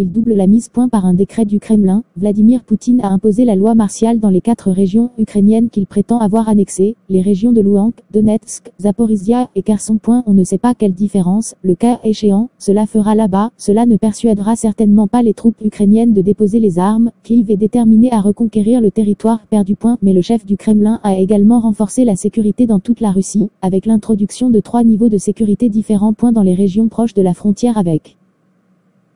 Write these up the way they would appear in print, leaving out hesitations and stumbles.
il double la mise point par un décret du Kremlin. Vladimir Poutine a imposé la loi martiale dans les 4 régions ukrainiennes qu'il prétend avoir annexées, les régions de Louhansk, Donetsk, Zaporizhia et Kherson. On ne sait pas quelle différence, le cas échéant, cela fera là-bas. Cela ne persuadera certainement pas les troupes ukrainiennes de déposer les armes. Kiev est déterminé à reconquérir le territoire perdu. Mais le chef du Kremlin a également renforcé la sécurité dans toute la Russie, avec l'introduction de 3 niveaux de sécurité différents. Dans les régions proches de la frontière avec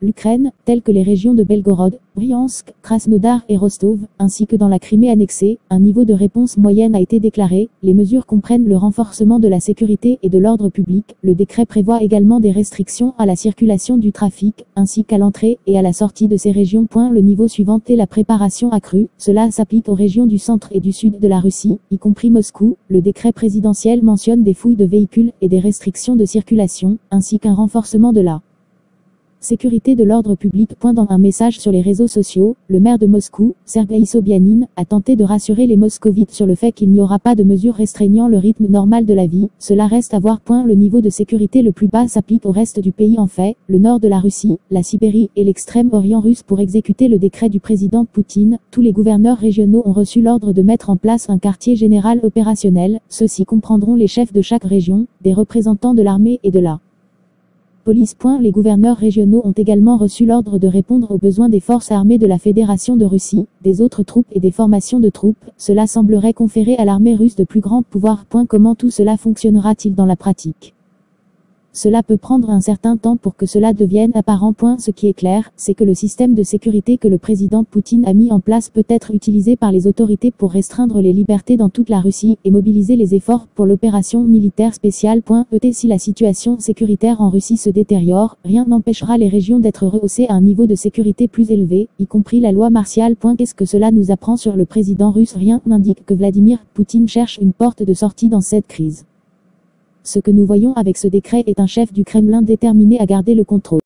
l'Ukraine, telles que les régions de Belgorod, Bryansk, Krasnodar et Rostov, ainsi que dans la Crimée annexée, un niveau de réponse moyenne a été déclaré. Les mesures comprennent le renforcement de la sécurité et de l'ordre public. Le décret prévoit également des restrictions à la circulation du trafic, ainsi qu'à l'entrée et à la sortie de ces régions. Le niveau suivant est la préparation accrue. Cela s'applique aux régions du centre et du sud de la Russie, y compris Moscou. Le décret présidentiel mentionne des fouilles de véhicules et des restrictions de circulation, ainsi qu'un renforcement de la sécurité de l'ordre public. Dans un message sur les réseaux sociaux, le maire de Moscou, Sergueï Sobyanin, a tenté de rassurer les moscovites sur le fait qu'il n'y aura pas de mesures restreignant le rythme normal de la vie. Cela reste à voir. Le niveau de sécurité le plus bas s'applique au reste du pays. En fait, le nord de la Russie, la Sibérie et l'extrême-orient russe. Pour exécuter le décret du président Poutine, tous les gouverneurs régionaux ont reçu l'ordre de mettre en place un quartier général opérationnel. Ceux-ci comprendront les chefs de chaque région, des représentants de l'armée et de la police. Les gouverneurs régionaux ont également reçu l'ordre de répondre aux besoins des forces armées de la Fédération de Russie, des autres troupes et des formations de troupes. Cela semblerait conférer à l'armée russe de plus grands pouvoirs. Comment tout cela fonctionnera-t-il dans la pratique ? Cela peut prendre un certain temps pour que cela devienne apparent. Ce qui est clair, c'est que le système de sécurité que le président Poutine a mis en place peut être utilisé par les autorités pour restreindre les libertés dans toute la Russie et mobiliser les efforts pour l'opération militaire spéciale. Si la situation sécuritaire en Russie se détériore, rien n'empêchera les régions d'être rehaussées à un niveau de sécurité plus élevé, y compris la loi martiale. Qu'est-ce que cela nous apprend sur le président russe? Rien n'indique que Vladimir Poutine cherche une porte de sortie dans cette crise. Ce que nous voyons avec ce décret est un chef du Kremlin déterminé à garder le contrôle.